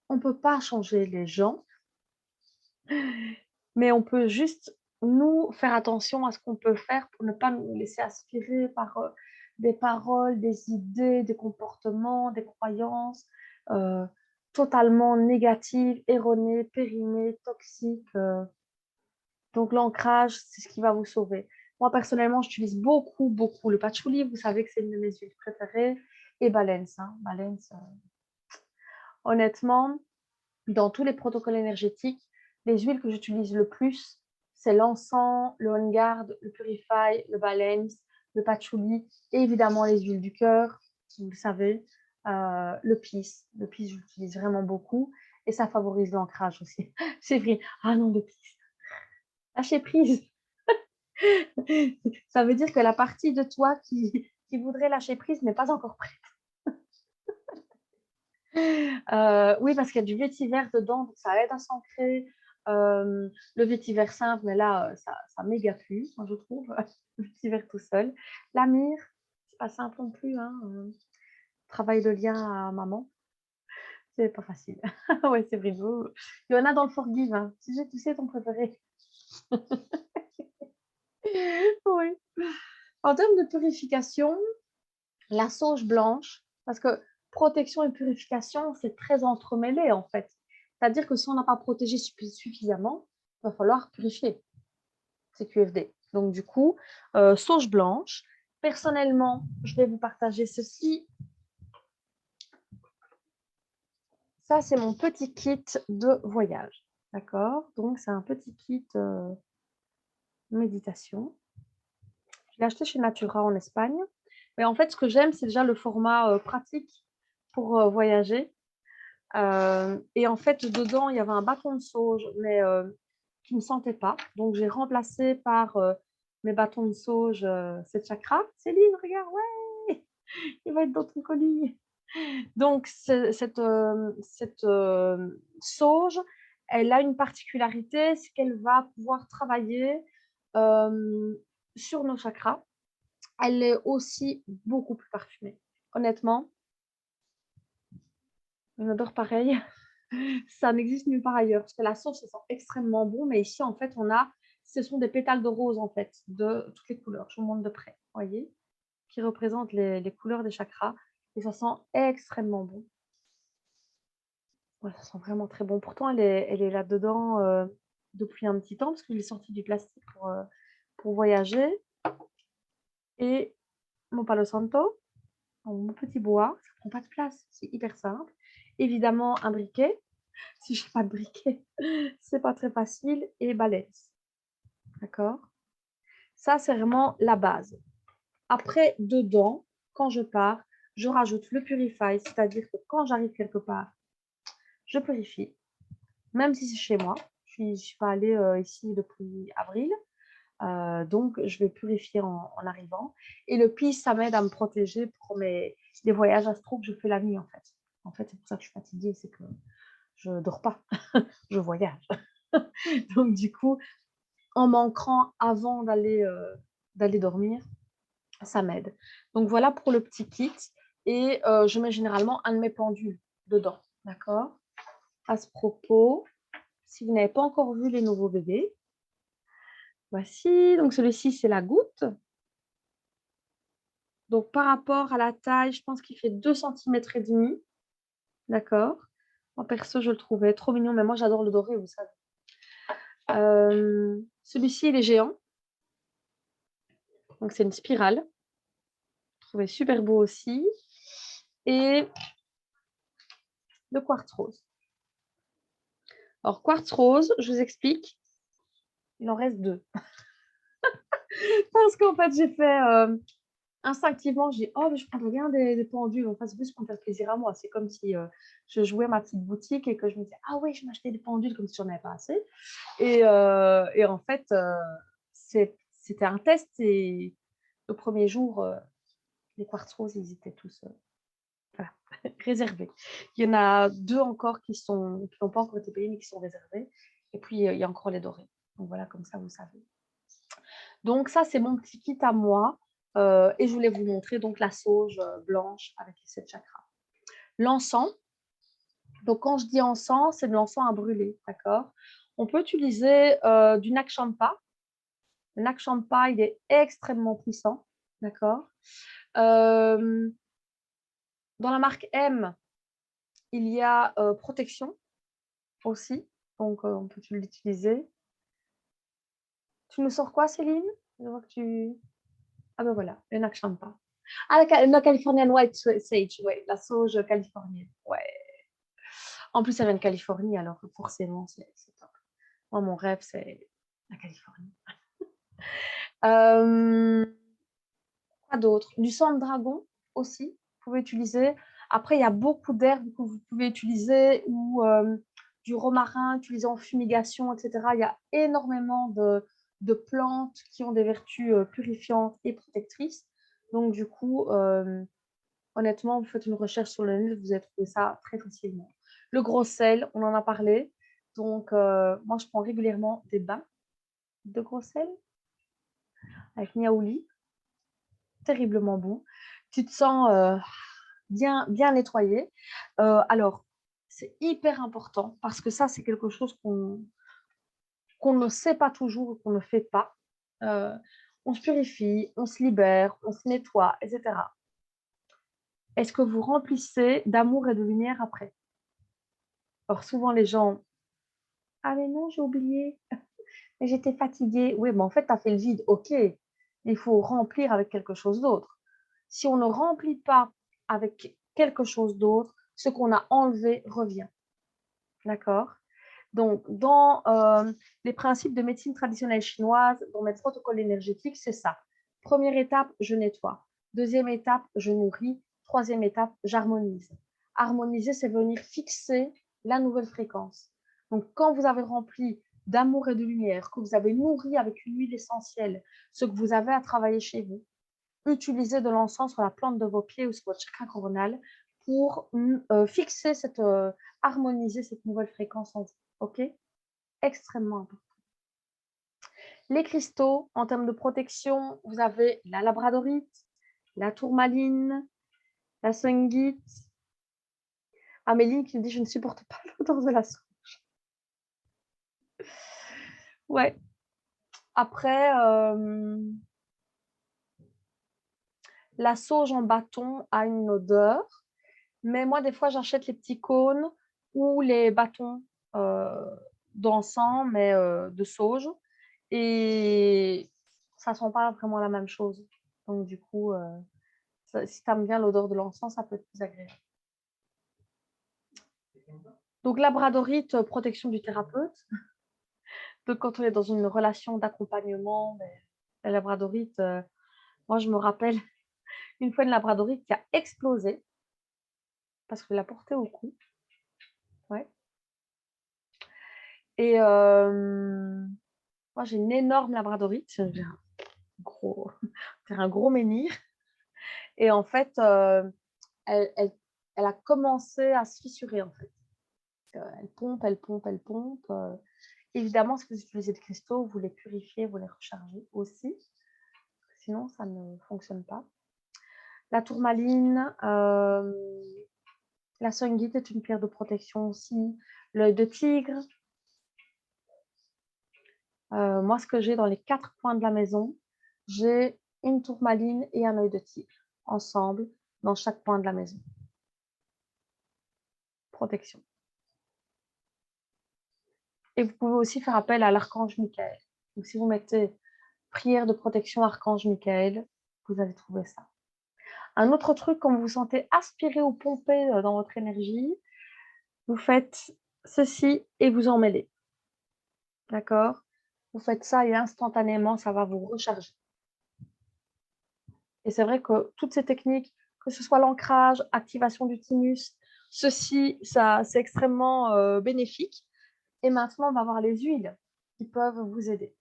Speaker 1: On ne peut pas changer les gens, mais on peut juste, nous, faire attention à ce qu'on peut faire pour ne pas nous laisser aspirer par des paroles, des idées, des comportements, des croyances totalement négatives, erronées, périmées, toxiques. Donc, l'ancrage, c'est ce qui va vous sauver. Moi, personnellement, j'utilise beaucoup, beaucoup le patchouli. Vous savez que c'est une de mes huiles préférées. Et Balance. Hein. Balance honnêtement, dans tous les protocoles énergétiques, les huiles que j'utilise le plus, c'est l'encens, le On Guard, le Purify, le Balance, le Patchouli et évidemment les huiles du cœur, vous le savez, le Peace. Le Peace, j'utilise vraiment beaucoup. et ça favorise l'ancrage aussi. Séverine, ah non, de piste. Lâcher prise. Ça veut dire que la partie de toi qui voudrait lâcher prise n'est pas encore prête. Oui, parce qu'il y a du vétiver dedans, donc ça aide à s'ancrer. Le vétiver simple, mais là, ça méga plu, moi, je trouve. Le vétiver tout seul. La myrrhe, c'est pas simple non plus. Hein. Travail de lien à maman, c'est pas facile. Ouais, c'est vrai. Il y en a dans le forgive. Hein. Tu sais ton préféré. Oui. En termes de purification, la sauge blanche, parce que protection et purification, c'est très entremêlé en fait. C'est-à-dire que si on n'a pas protégé suffisamment, il va falloir purifier. C'est QFD. Donc du coup, sauge blanche. Personnellement, je vais vous partager ceci. Ça, c'est mon petit kit de voyage. D'accord? Donc, c'est un petit kit méditation. Je l'ai acheté chez Natura en Espagne. Mais en fait, ce que j'aime, c'est déjà le format pratique pour voyager. Et en fait, dedans, il y avait un bâton de sauge, mais qui ne me sentait pas. Donc, j'ai remplacé par mes bâtons de sauge 7 chakras. Céline, regarde, ouais, il va être dans ton colis. Donc, cette sauge, elle a une particularité, c'est qu'elle va pouvoir travailler sur nos chakras. Elle est aussi beaucoup plus parfumée. Honnêtement, une odeur pareille, ça n'existe nulle part ailleurs. Parce que la sauge, ça sent extrêmement bon. Mais ici, en fait, ce sont des pétales de rose, en fait, de toutes les couleurs. Je vous montre de près, voyez, qui représentent les couleurs des chakras. Et ça sent extrêmement bon. Ouais, ça sent vraiment très bon. Pourtant, elle est là-dedans depuis un petit temps, parce qu'il est sorti du plastique pour voyager. Et mon Palo Santo, mon petit bois, ça ne prend pas de place. C'est hyper simple. Évidemment, un briquet. Si je n'ai pas de briquet, c'est pas très facile. Et balance. D'accord? Ça, c'est vraiment la base. Après, dedans, quand je pars, je rajoute le Purify, c'est-à-dire que quand j'arrive quelque part, je purifie, même si c'est chez moi. Je ne suis pas allée ici depuis avril, donc je vais purifier en arrivant. Et le pis, ça m'aide à me protéger pour les voyages astro que je fais la nuit, en fait. En fait, c'est pour ça que je suis fatiguée, c'est que je ne dors pas, je voyage. Donc, du coup, en m'ancrant avant d'aller dormir, ça m'aide. Donc, voilà pour le petit kit. Et je mets généralement un de mes pendules dedans. D'accord? À ce propos, si vous n'avez pas encore vu les nouveaux bébés, voici. Donc, celui-ci, c'est la goutte. Donc, par rapport à la taille, je pense qu'il fait 2,5 cm. D'accord? En perso, je le trouvais trop mignon, mais moi, j'adore le doré, vous savez. Celui-ci, il est géant. Donc, c'est une spirale. Je trouvais super beau aussi. Et le quartz rose. Alors, quartz rose, je vous explique. Il en reste 2. Parce qu'en fait, j'ai fait instinctivement, j'ai dit, oh, mais je prendrais bien des pendules. Enfin, c'est plus pour me faire plaisir à moi. C'est comme si je jouais ma petite boutique et que je me disais, ah oui, je m'achetais des pendules comme si j'en avais pas assez. Et en fait, c'était un test. Et le premier jour, les quartz roses, ils étaient tous voilà, réservés. Il y en a 2 encore qui n'ont pas encore été payés, mais qui sont réservés. Et puis, il y a encore les dorés. Donc voilà, comme ça, vous savez. Donc ça, c'est mon petit kit à moi. Et je voulais vous montrer donc la sauge blanche avec les 7 chakras. L'encens. Donc quand je dis encens, c'est de l'encens à brûler, d'accord? On peut utiliser du Nakchampa. Le Nakchampa, il est extrêmement puissant, d'accord? Dans la marque M, il y a protection aussi, donc on peut l'utiliser. Tu nous sors quoi, Céline? Je vois que tu... Ah ben voilà, le Nakchampa. Ah, la Californian White Sage, ouais, la sauge californienne. Ouais. En plus, ça vient de Californie, alors forcément, c'est top. Moi, mon rêve, c'est la Californie. Quoi d'autre? Du sang de dragon aussi, vous pouvez utiliser. Après, il y a beaucoup d'herbes que vous pouvez utiliser ou du romarin utilisé en fumigation, etc. Il y a énormément de plantes qui ont des vertus purifiantes et protectrices. Donc, du coup, honnêtement, vous faites une recherche sur le net, vous allez trouver ça très facilement. Le gros sel, on en a parlé. Donc, moi, je prends régulièrement des bains de gros sel avec niaouli, terriblement bon. Tu te sens bien nettoyé. Alors, c'est hyper important parce que ça, c'est quelque chose qu'on ne sait pas toujours, qu'on ne fait pas. Euh, on se purifie, on se libère, on se nettoie, etc. Est-ce que vous remplissez d'amour et de lumière après? Alors, souvent, les gens, ah mais non, j'ai oublié, mais j'étais fatiguée. Oui, mais en fait, tu as fait le vide, ok. Il faut remplir avec quelque chose d'autre. Si on ne remplit pas avec quelque chose d'autre, ce qu'on a enlevé revient. D'accord? Donc, dans les principes de médecine traditionnelle chinoise, dans mes protocoles énergétiques, c'est ça. Première étape, je nettoie. Deuxième étape, je nourris. Troisième étape, j'harmonise. Harmoniser, c'est venir fixer la nouvelle fréquence. Donc, quand vous avez rempli d'amour et de lumière, que vous avez nourri avec une huile essentielle, ce que vous avez à travailler chez vous, utilisez de l'encens sur la plante de vos pieds ou sur votre chakra coronal pour fixer harmoniser cette nouvelle fréquence en vous. OK? Extrêmement important. Les cristaux, en termes de protection, vous avez la labradorite, la tourmaline, la sunghite. Amélie qui me dit, je ne supporte pas l'odeur de la sauge. Ouais. Après, la sauge en bâton a une odeur, mais moi, des fois, j'achète les petits cônes ou les bâtons d'encens, mais de sauge. Et ça ne sent pas vraiment la même chose. Donc, du coup, si tu aimes bien l'odeur de l'encens, ça peut être plus agréable. Donc, labradorite, protection du thérapeute. Donc, quand on est dans une relation d'accompagnement, la labradorite, moi, je me rappelle une fois une labradorite qui a explosé parce que je l'ai portée au cou. Ouais. Et moi, j'ai une énorme labradorite. J'ai un gros menhir. Et en fait, elle a commencé à se fissurer, en fait. Elle pompe, elle pompe, elle pompe. Évidemment, si vous utilisez des cristaux, vous les purifiez, vous les rechargez aussi. Sinon, ça ne fonctionne pas. La tourmaline, la sunghite est une pierre de protection aussi. L'œil de tigre. Moi, ce que j'ai dans les 4 coins de la maison, j'ai une tourmaline et un œil de tigre ensemble dans chaque coin de la maison. Protection. Et vous pouvez aussi faire appel à l'archange Michael. Donc, si vous mettez prière de protection archange Michael, vous allez trouver ça. Un autre truc, quand vous vous sentez aspiré ou pompé dans votre énergie, vous faites ceci et vous en mêlez. D'accord? Vous faites ça et instantanément, ça va vous recharger. Et c'est vrai que toutes ces techniques, que ce soit l'ancrage, activation du thymus, ceci, ça, c'est extrêmement bénéfique. Et maintenant, on va voir les huiles qui peuvent vous aider.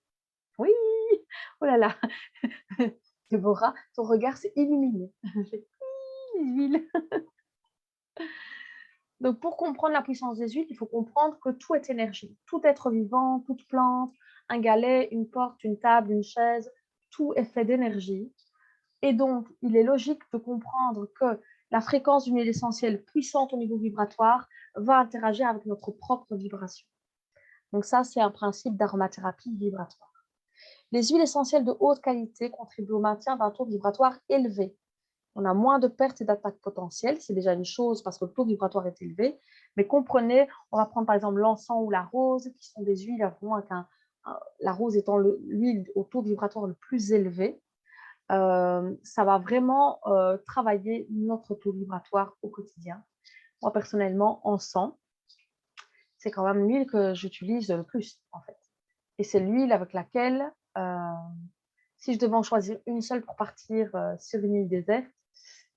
Speaker 1: Oui, oh là là, Déborah, ton regard s'est illuminé. Les huiles. Donc, pour comprendre la puissance des huiles, il faut comprendre que tout est énergie. Tout être vivant, toute plante, un galet, une porte, une table, une chaise, tout est fait d'énergie. Et donc, il est logique de comprendre que la fréquence d'une huile essentielle puissante au niveau vibratoire va interagir avec notre propre vibration. Donc ça, c'est un principe d'aromathérapie vibratoire. Les huiles essentielles de haute qualité contribuent au maintien d'un taux vibratoire élevé. On a moins de pertes et d'attaques potentielles, c'est déjà une chose parce que le taux vibratoire est élevé. Mais comprenez, on va prendre par exemple l'encens ou la rose, qui sont des huiles avec la rose étant l'huile au taux vibratoire le plus élevé. Ça va vraiment travailler notre taux vibratoire au quotidien. Moi, personnellement, encens, c'est quand même l'huile que j'utilise le plus, en fait. Et c'est l'huile avec laquelle, si je devais en choisir une seule pour partir sur une île déserte,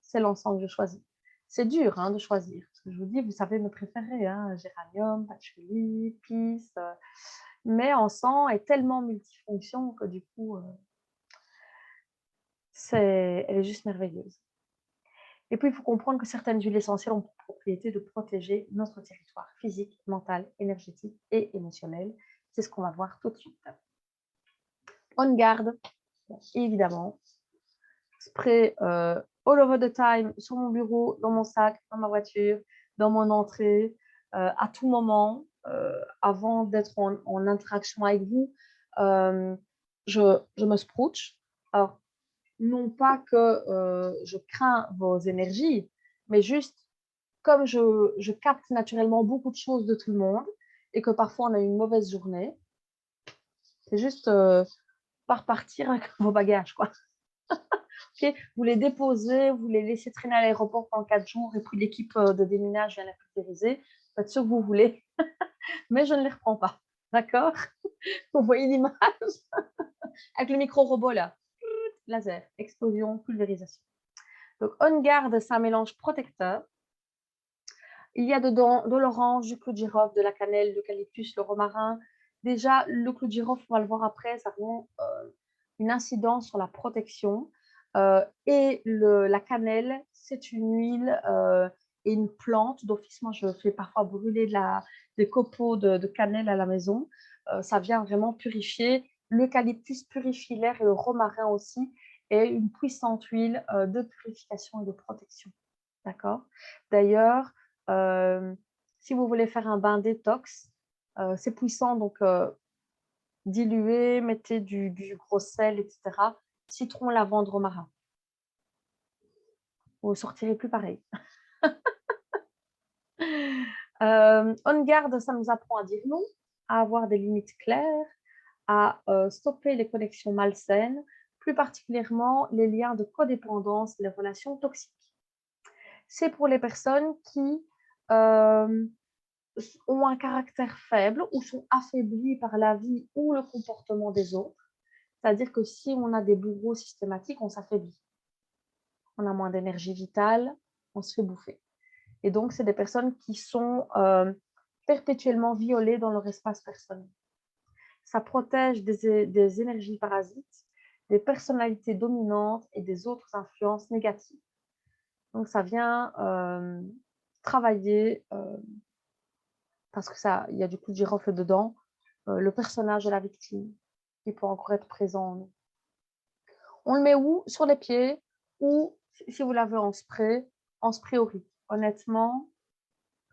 Speaker 1: c'est l'encens que je choisis. C'est dur hein, de choisir. Parce que je vous dis, vous savez mes préférés, hein, géranium, patchouli, pisse. Mais encens est tellement multifonction que du coup, elle est juste merveilleuse. Et puis, il faut comprendre que certaines huiles essentielles ont pour propriété de protéger notre territoire physique, mental, énergétique et émotionnel. C'est ce qu'on va voir tout de suite. On garde, évidemment, spray all over the time sur mon bureau, dans mon sac, dans ma voiture, dans mon entrée, à tout moment, avant d'être en interaction avec vous. Je me sprouche. Alors, non pas que je crains vos énergies, mais juste comme je capte naturellement beaucoup de choses de tout le monde et que parfois on a une mauvaise journée, c'est juste pas repartir avec vos bagages, quoi. Okay, vous les déposez, vous les laissez traîner à l'aéroport pendant 4 jours et puis l'équipe de déminage vient les pulvériser. Faites ce que vous voulez, mais je ne les reprends pas. D'accord? Vous voyez l'image avec le micro-robot là. Laser, explosion, pulvérisation. Donc, On Guard, c'est un mélange protecteur. Il y a dedans de l'orange, du clou de girofle, de la cannelle, l'eucalyptus, le romarin. Déjà, le clou de girofle, on va le voir après, ça a vraiment une incidence sur la protection. Et la cannelle, c'est une huile et une plante. D'office, moi, je fais parfois brûler des copeaux de cannelle à la maison. Ça vient vraiment purifier. L'eucalyptus purifie l'air et le romarin aussi est une puissante huile de purification et de protection. D'accord? D'ailleurs, si vous voulez faire un bain détox, c'est puissant, donc diluez, mettez du gros sel, etc. Citron, lavande, romarin. Vous ne sortirez plus pareil. On garde, ça nous apprend à dire non, à avoir des limites claires, à stopper les connexions malsaines, plus particulièrement les liens de codépendance et les relations toxiques. C'est pour les personnes qui ont un caractère faible ou sont affaiblis par la vie ou le comportement des autres. C'est-à-dire que si on a des bourreaux systématiques, on s'affaiblit. On a moins d'énergie vitale, on se fait bouffer. Et donc, c'est des personnes qui sont perpétuellement violées dans leur espace personnel. Ça protège des énergies parasites, des personnalités dominantes et des autres influences négatives. Donc, ça vient travailler, parce que il y a du coup de girofle dedans, le personnage de la victime qui peut encore être présent en nous. On le met où? Sur les pieds ou, si vous l'avez en spray au riz. Honnêtement,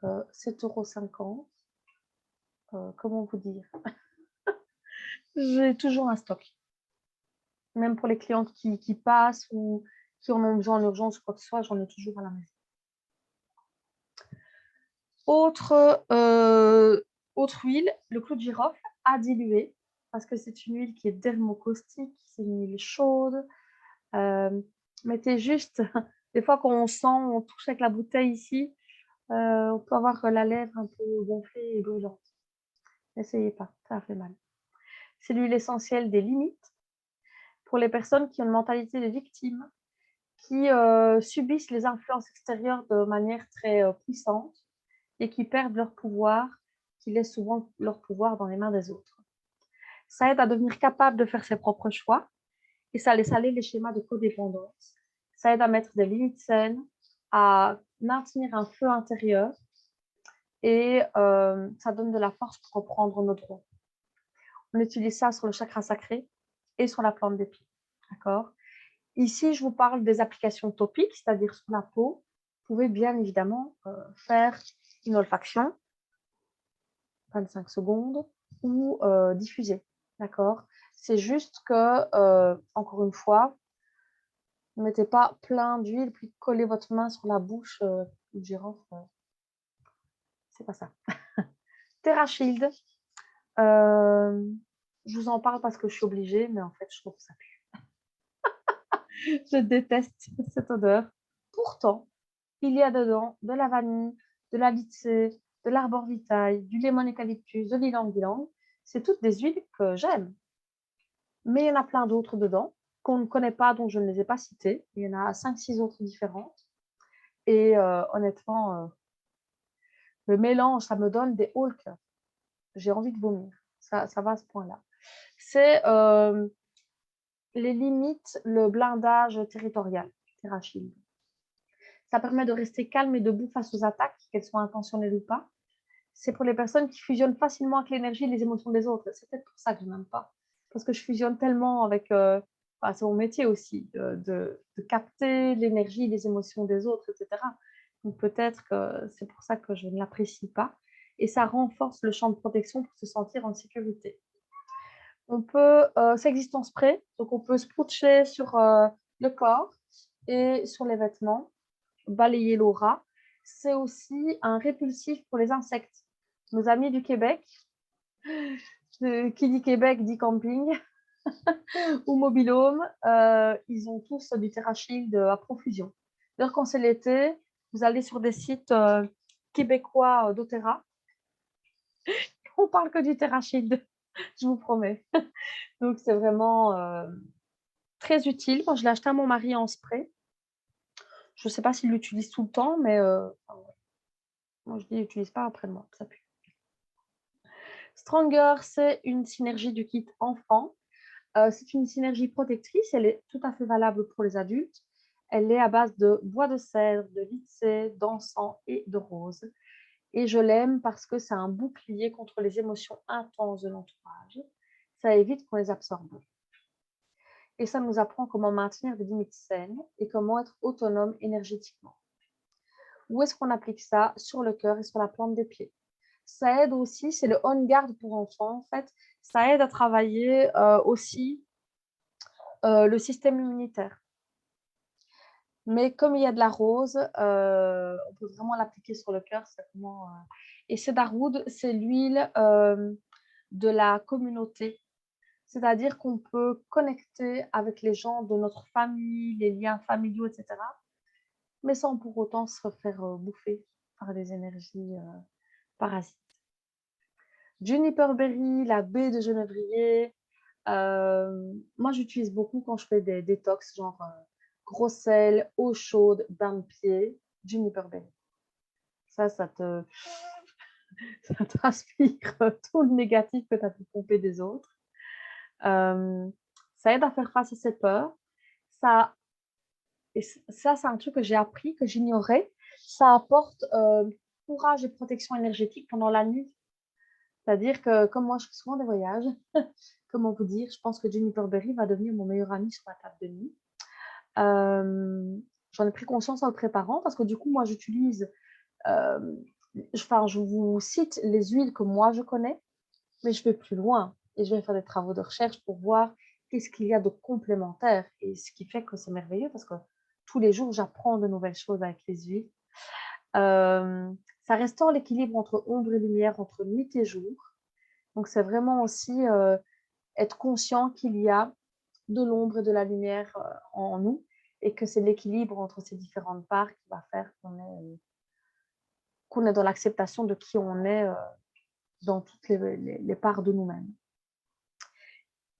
Speaker 1: 7,50 €. Comment vous dire? J'ai toujours un stock. Même pour les clientes qui passent ou qui en ont besoin en urgence ou quoi que ce soit, j'en ai toujours à la maison. Autre huile, le clou de girofle à diluer parce que c'est une huile qui est dermocaustique, c'est une huile chaude. Mettez juste, des fois quand on sent, on touche avec la bouteille ici, on peut avoir la lèvre un peu gonflée et brûlante. N'essayez pas, ça fait mal. C'est l'huile essentielle des limites pour les personnes qui ont une mentalité de victime, qui subissent les influences extérieures de manière très puissante et qui perdent leur pouvoir, qui laissent souvent leur pouvoir dans les mains des autres. Ça aide à devenir capable de faire ses propres choix et ça laisse aller les schémas de codépendance. Ça aide à mettre des limites saines, à maintenir un feu intérieur et ça donne de la force pour reprendre nos droits. On utilise ça sur le chakra sacré et sur la plante des pieds. D'accord? Ici, je vous parle des applications topiques, c'est-à-dire sur la peau. Vous pouvez bien évidemment faire une olfaction, 25 secondes, ou diffuser. D'accord? C'est juste que, encore une fois, ne mettez pas plein d'huile puis collez votre main sur la bouche de girofle. C'est pas ça. TerraShield. Je vous en parle parce que je suis obligée, mais en fait, je trouve que ça pue. Je déteste cette odeur. Pourtant, il y a dedans de la vanille, de la lycée, de l'arborvitae, du lemon eucalyptus, de l'ylang-ylang. C'est toutes des huiles que j'aime. Mais il y en a plein d'autres dedans qu'on ne connaît pas, dont je ne les ai pas citées. Il y en a 5-6 autres différentes. Et honnêtement, le mélange, ça me donne des hauts le cœur. J'ai envie de vomir. Ça va à ce point-là. C'est les limites, le blindage territorial, TerraShield. Ça permet de rester calme et debout face aux attaques, qu'elles soient intentionnelles ou pas. C'est pour les personnes qui fusionnent facilement avec l'énergie et les émotions des autres. C'est peut-être pour ça que je n'aime pas. Parce que je fusionne tellement avec... c'est mon métier aussi, de capter l'énergie, les émotions des autres, etc. Donc peut-être que c'est pour ça que je ne l'apprécie pas. Et ça renforce le champ de protection pour se sentir en sécurité. On peut, ça existe en spray, donc on peut sproucher sur le corps et sur les vêtements, balayer l'aura. C'est aussi un répulsif pour les insectes. Nos amis du Québec, qui dit Québec dit camping ou mobilhome, ils ont tous du TerraShield à profusion. D'ailleurs, quand c'est l'été, vous allez sur des sites québécois d'Otera, on parle que du TerraShield, je vous promets. Donc, c'est vraiment très utile. Moi, je l'ai acheté à mon mari en spray. Je ne sais pas s'il l'utilise tout le temps, mais moi, je dis, n'utilise pas après moi, ça pue. Stronger, c'est une synergie du kit enfant. C'est une synergie protectrice, elle est tout à fait valable pour les adultes. Elle est à base de bois de cèdre, de lycée, d'encens et de rose. Et je l'aime parce que c'est un bouclier contre les émotions intenses de l'entourage. Ça évite qu'on les absorbe. Et ça nous apprend comment maintenir des limites saines et comment être autonome énergétiquement. Où est-ce qu'on applique ça? Sur le cœur et sur la plante des pieds. Ça aide aussi, c'est le on guard pour enfants en fait. Ça aide à travailler aussi le système immunitaire. Mais comme il y a de la rose, on peut vraiment l'appliquer sur le cœur. Et cedarwood, c'est l'huile de la communauté. C'est-à-dire qu'on peut connecter avec les gens de notre famille, les liens familiaux, etc. Mais sans pour autant se faire bouffer par des énergies parasites. Juniper berry, la baie de genévrier. Moi, j'utilise beaucoup quand je fais des détox, genre gros sel, eau chaude, bain de pied, juniper berry. Ça te, ça te aspire tout le négatif que tu as pu pomper des autres. Ça aide à faire face à ses peurs. Ça, ça c'est un truc que j'ai appris, que j'ignorais. Ça apporte courage et protection énergétique pendant la nuit. C'est-à-dire que, comme moi, je fais souvent des voyages, comment vous dire, je pense que Juniper Berry va devenir mon meilleur ami sur la table de nuit. J'en ai pris conscience en le préparant parce que du coup, moi, j'utilise, je vous cite les huiles que moi, je connais, mais je vais plus loin et je vais faire des travaux de recherche pour voir qu'est-ce qu'il y a de complémentaire. Et ce qui fait que c'est merveilleux parce que tous les jours, j'apprends de nouvelles choses avec les huiles. Ça restaure l'équilibre entre ombre et lumière, entre nuit et jour. Donc, c'est vraiment aussi être conscient qu'il y a de l'ombre et de la lumière en nous et que c'est l'équilibre entre ces différentes parts qui va faire qu'on est dans l'acceptation de qui on est dans toutes les parts de nous-mêmes.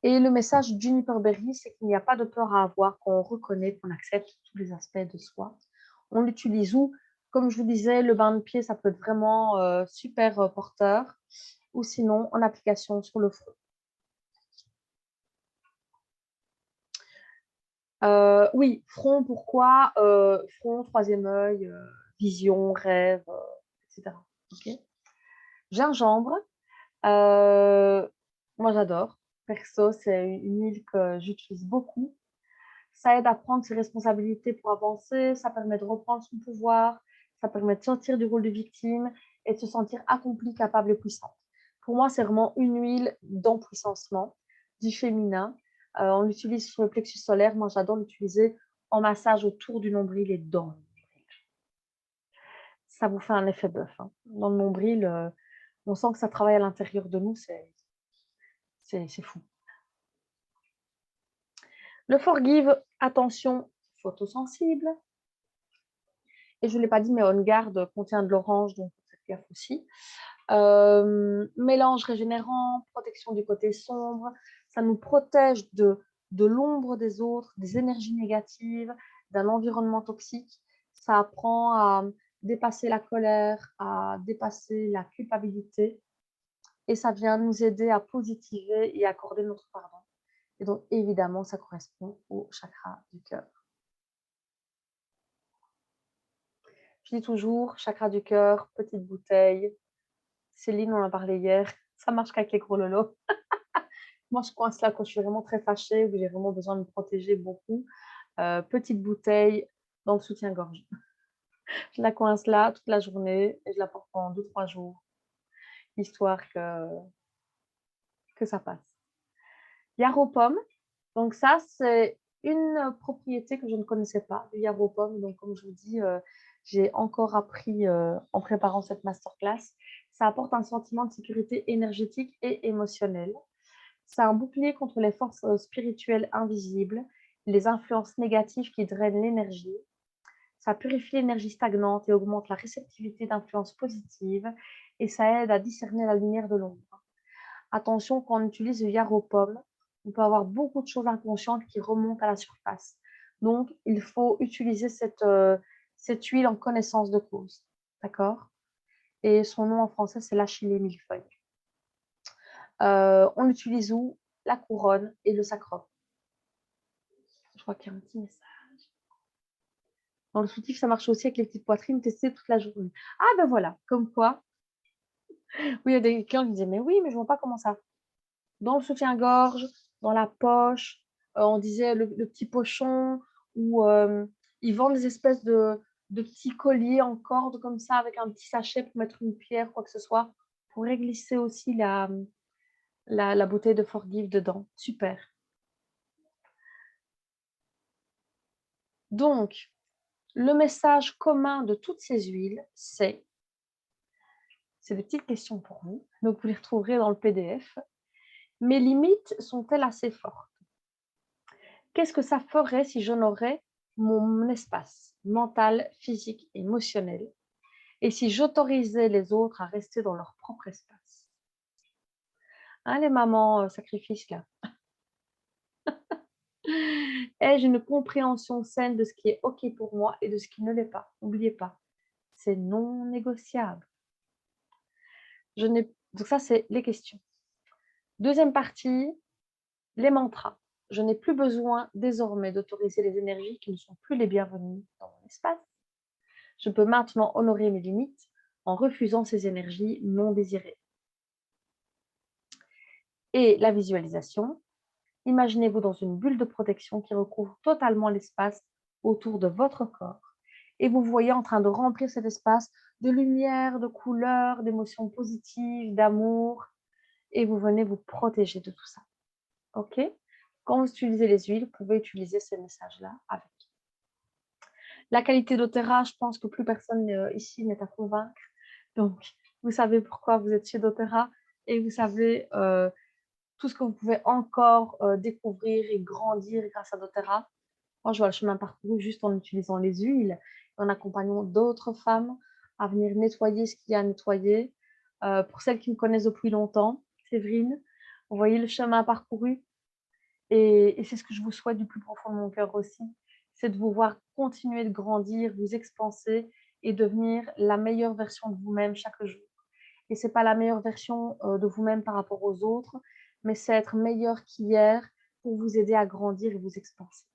Speaker 1: Et le message Juniper Berry, c'est qu'il n'y a pas de peur à avoir quand on reconnaît, qu'on accepte tous les aspects de soi. On l'utilise où? Comme je vous disais, le bain de pied, ça peut être vraiment super porteur, ou sinon en application sur le front. Oui, front, pourquoi? Front, troisième œil, vision, rêve, etc. Okay. Gingembre, moi j'adore. Perso, c'est une huile que j'utilise beaucoup. Ça aide à prendre ses responsabilités pour avancer, ça permet de reprendre son pouvoir, ça permet de sortir du rôle de victime et de se sentir accomplie, capable et puissante. Pour moi, c'est vraiment une huile d'empuissancement, du féminin. On l'utilise sur le plexus solaire. Moi, j'adore l'utiliser en massage autour du nombril et dans le nombril. Ça vous fait un effet bœuf. Hein. Dans le nombril, on sent que ça travaille à l'intérieur de nous. C'est fou. Le forgive, attention, photosensible. Et je ne l'ai pas dit, mais On Guard contient de l'orange, donc faites gaffe aussi. Mélange régénérant, protection du côté sombre. Ça nous protège de l'ombre des autres, des énergies négatives, d'un environnement toxique. Ça apprend à dépasser la colère, à dépasser la culpabilité et ça vient nous aider à positiver et accorder notre pardon. Et donc, évidemment, ça correspond au chakra du cœur. Je dis toujours, chakra du cœur, petite bouteille. Céline, on en a parlé hier, ça marche qu'avec les gros lolos. Moi, je coince là quand je suis vraiment très fâchée ou que j'ai vraiment besoin de me protéger beaucoup. Petite bouteille dans le soutien-gorge. Je la coince là toute la journée et je la porte pendant 2-3 jours, histoire que ça passe. Yarrow pomme, donc ça, c'est une propriété que je ne connaissais pas, du yarrow pomme. Donc, comme je vous dis, j'ai encore appris en préparant cette masterclass. Ça apporte un sentiment de sécurité énergétique et émotionnelle. C'est un bouclier contre les forces spirituelles invisibles, les influences négatives qui drainent l'énergie. Ça purifie l'énergie stagnante et augmente la réceptivité d'influences positives et ça aide à discerner la lumière de l'ombre. Attention, quand on utilise le yarrow pomme, on peut avoir beaucoup de choses inconscientes qui remontent à la surface. Donc, il faut utiliser cette huile en connaissance de cause. D'accord? Et son nom en français, c'est l'achillée millefeuille. On l'utilise où? La couronne et le sacrum. Je crois qu'il y a un petit message. Dans le soutif, ça marche aussi avec les petites poitrines testées toute la journée. Ah ben voilà, comme quoi. Oui, il y a des clients qui me disaient, mais oui, mais je ne vois pas comment ça. Dans le soutien-gorge, dans la poche, on disait le petit pochon, ou ils vendent des espèces de petits colliers en corde comme ça, avec un petit sachet pour mettre une pierre, quoi que ce soit. On pourrait glisser aussi la bouteille de Forgive dedans. Super. Donc, le message commun de toutes ces huiles, c'est des petites questions pour vous. Donc, vous les retrouverez dans le PDF. Mes limites sont-elles assez fortes? Qu'est-ce que ça ferait si j'honorais mon espace mental, physique, émotionnel et si j'autorisais les autres à rester dans leur propre espace? Hein, les mamans sacrifices là. Ai-je une compréhension saine de ce qui est OK pour moi et de ce qui ne l'est pas? N'oubliez pas, c'est non négociable. Donc ça, c'est les questions. Deuxième partie, les mantras. Je n'ai plus besoin désormais d'autoriser les énergies qui ne sont plus les bienvenues dans mon espace. Je peux maintenant honorer mes limites en refusant ces énergies non désirées. Et la visualisation. Imaginez-vous dans une bulle de protection qui recouvre totalement l'espace autour de votre corps. Et vous voyez en train de remplir cet espace de lumière, de couleurs, d'émotions positives, d'amour. Et vous venez vous protéger de tout ça. OK? Quand vous utilisez les huiles, vous pouvez utiliser ces messages-là avec. La qualité d'Otera, je pense que plus personne ici n'est à convaincre. Donc, vous savez pourquoi vous êtes chez doTERRA et vous savez tout ce que vous pouvez encore découvrir et grandir grâce à doTERRA. Moi, je vois le chemin parcouru juste en utilisant les huiles, en accompagnant d'autres femmes à venir nettoyer ce qu'il y a à nettoyer. Pour celles qui me connaissent depuis longtemps, Séverine, vous voyez le chemin parcouru et c'est ce que je vous souhaite du plus profond de mon cœur aussi, c'est de vous voir continuer de grandir, vous expanser et devenir la meilleure version de vous-même chaque jour. Et c'est pas la meilleure version de vous-même par rapport aux autres, mais c'est être meilleur qu'hier pour vous aider à grandir et vous expanser.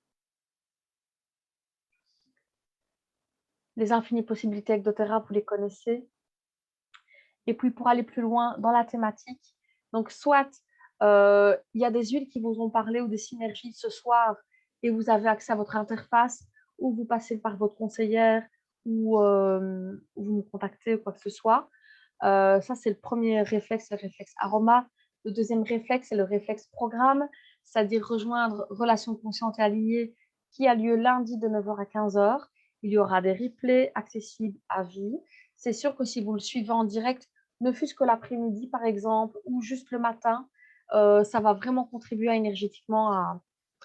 Speaker 1: Les infinies possibilités avec doTERRA, vous les connaissez. Et puis pour aller plus loin dans la thématique, donc soit il y a des huiles qui vous ont parlé ou des synergies ce soir et vous avez accès à votre interface ou vous passez par votre conseillère ou vous me contactez ou quoi que ce soit. Ça, c'est le premier réflexe, le réflexe aroma. Le deuxième réflexe, c'est le réflexe programme, c'est-à-dire rejoindre Relation consciente et alignée qui a lieu lundi de 9h à 15h. Il y aura des replays accessibles à vie. C'est sûr que si vous le suivez en direct, ne fût-ce que l'après-midi, par exemple, ou juste le matin, ça va vraiment contribuer énergétiquement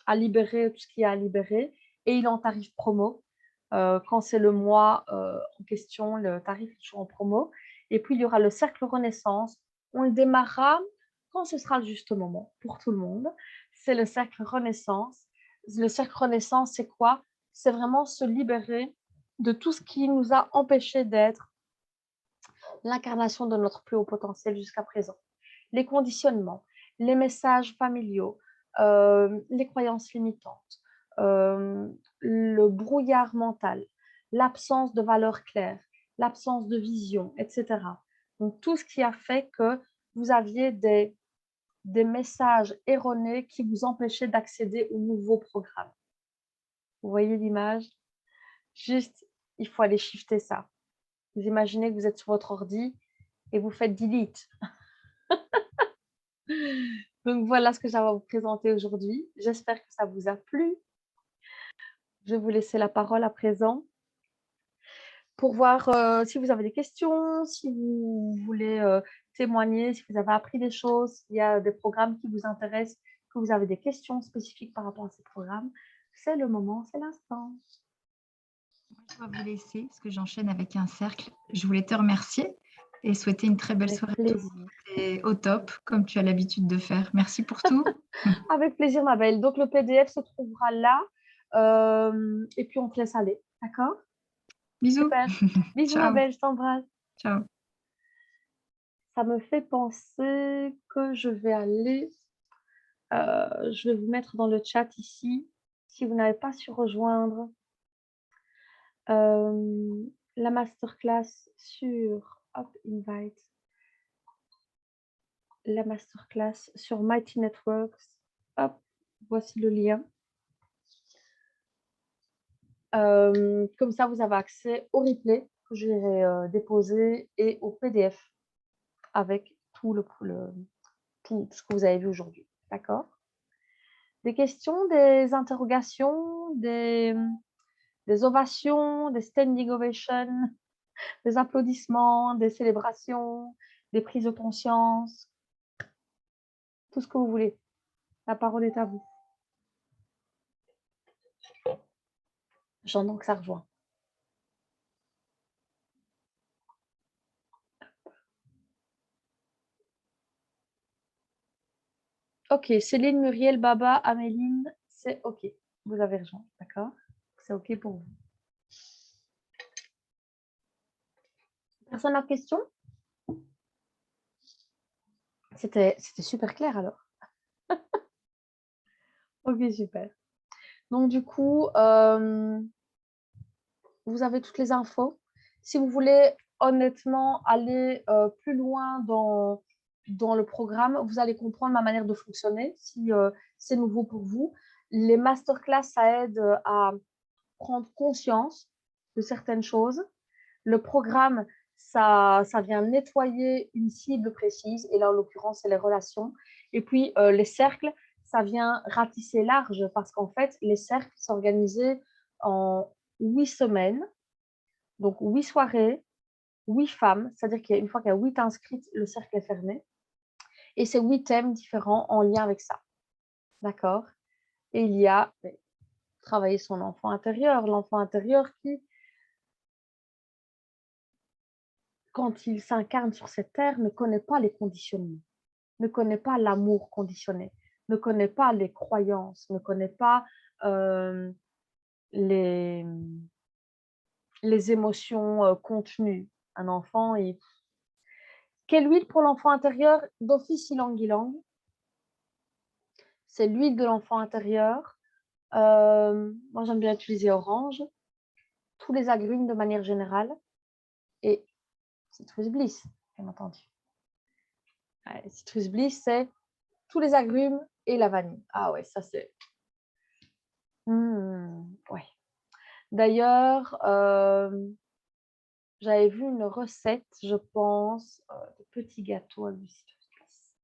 Speaker 1: à libérer tout ce qu'il y a à libérer. Et il est en tarif promo. Quand c'est le mois en question, le tarif est toujours en promo. Et puis, il y aura le cercle Renaissance. On le démarrera quand ce sera le juste moment pour tout le monde. C'est le cercle Renaissance. Le cercle Renaissance, c'est quoi? C'est vraiment se libérer de tout ce qui nous a empêché d'être l'incarnation de notre plus haut potentiel jusqu'à présent. Les conditionnements, les messages familiaux, les croyances limitantes, le brouillard mental, l'absence de valeurs claires, l'absence de vision, etc. Donc, tout ce qui a fait que vous aviez des messages erronés qui vous empêchaient d'accéder au nouveau programme. Vous voyez l'image? Juste, il faut aller shifter ça. Vous imaginez que vous êtes sur votre ordi et vous faites delete. Donc voilà ce que j'avais à vous présenter aujourd'hui. J'espère que ça vous a plu. Je vais vous laisser la parole à présent pour voir si vous avez des questions, si vous voulez témoigner, si vous avez appris des choses, s'il y a des programmes qui vous intéressent, que vous avez des questions spécifiques par rapport à ces programmes. C'est le moment, c'est l'instant.
Speaker 2: Je dois vous laisser parce que j'enchaîne avec un cercle. Je voulais te remercier et souhaiter une très belle
Speaker 1: Avec
Speaker 2: soirée.
Speaker 1: plaisir.
Speaker 2: Et au top, comme tu as l'habitude de faire. Merci pour tout.
Speaker 1: Avec plaisir, ma belle. Donc, le PDF se trouvera là. Et puis, on te laisse aller. D'accord?
Speaker 2: Bisous.
Speaker 1: Super. Bisous, ma
Speaker 2: Ciao.
Speaker 1: belle. Je t'embrasse.
Speaker 2: Ciao.
Speaker 1: Ça me fait penser que je vais aller... je vais vous mettre dans le chat ici, si vous n'avez pas su rejoindre la masterclass sur... Hop, invite. La masterclass sur Mighty Networks. Hop, voici le lien. Comme ça, vous avez accès au replay que je vais déposer et au PDF avec tout ce que vous avez vu aujourd'hui. D'accord? Des questions, des interrogations, des ovations, des standing ovations, des applaudissements, des célébrations, des prises de conscience, tout ce que vous voulez. La parole est à vous. J'entends que ça rejoint. Ok, Céline, Muriel, Baba, Améline, c'est ok. Vous avez rejoint, d'accord? C'est ok pour vous. Personne n'a de questions? C'était super clair alors. Ok, super. Donc du coup, vous avez toutes les infos. Si vous voulez honnêtement aller plus loin dans le programme, vous allez comprendre ma manière de fonctionner si c'est nouveau pour vous. Les masterclass, ça aide à prendre conscience de certaines choses. Le programme, ça vient nettoyer une cible précise, et là, en l'occurrence, c'est les relations. Et puis, les cercles, ça vient ratisser large parce qu'en fait, les cercles s'organisaient en 8 semaines, donc 8 soirées, 8 femmes, c'est-à-dire qu'une fois qu'il y a 8 inscrites, le cercle est fermé. Et c'est 8 thèmes différents en lien avec ça. D'accord? Et il y a travailler son enfant intérieur qui, quand il s'incarne sur cette terre, ne connaît pas les conditionnements, ne connaît pas l'amour conditionné, ne connaît pas les croyances, ne connaît pas les émotions contenues. Un enfant, quelle huile pour l'enfant intérieur? D'office ylang-ylang. C'est l'huile de l'enfant intérieur. Moi, j'aime bien utiliser orange. Tous les agrumes de manière générale. Et Citrus Bliss, bien entendu. Ouais, Citrus Bliss, c'est tous les agrumes et la vanille. Ah ouais, ça c'est... ouais. D'ailleurs, j'avais vu une recette, je pense, de petits gâteaux avec du Citrus Bliss.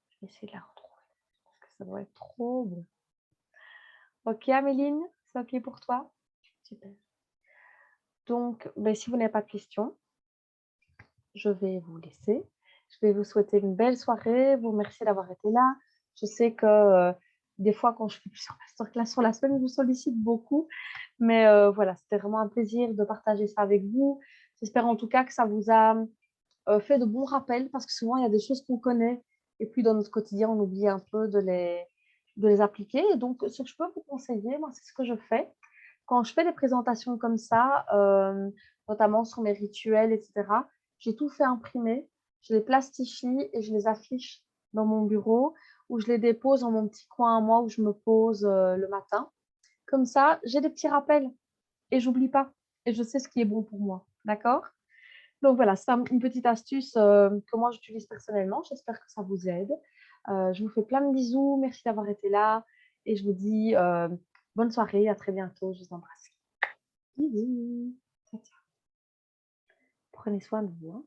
Speaker 1: Je vais essayer de la retrouver, parce que ça doit être trop bon. Ok, Améline, c'est ok pour toi? Super. Donc, si vous n'avez pas de questions, je vais vous laisser. Je vais vous souhaiter une belle soirée, vous remercier d'avoir été là. Je sais que des fois, quand je fais plusieurs masterclass sur la semaine, je vous sollicite beaucoup. Mais voilà, c'était vraiment un plaisir de partager ça avec vous. J'espère en tout cas que ça vous a fait de bons rappels, parce que souvent, il y a des choses qu'on connaît et puis dans notre quotidien, on oublie un peu de les appliquer. Et donc, ce que je peux vous conseiller, moi, c'est ce que je fais. quand je fais des présentations comme ça, notamment sur mes rituels, et cetera, j'ai tout fait imprimer, je les plastifie et je les affiche dans mon bureau ou je les dépose dans mon petit coin à moi où je me pose, le matin. Comme ça, j'ai des petits rappels et j'oublie pas et je sais ce qui est bon pour moi, d'accord? Donc voilà, c'est une petite astuce, que moi j'utilise personnellement. J'espère que ça vous aide. Je vous fais plein de bisous, merci d'avoir été là et je vous dis, bonne soirée, à très bientôt, je vous embrasse. Bisous. Ciao, ciao. Prenez soin de vous, hein.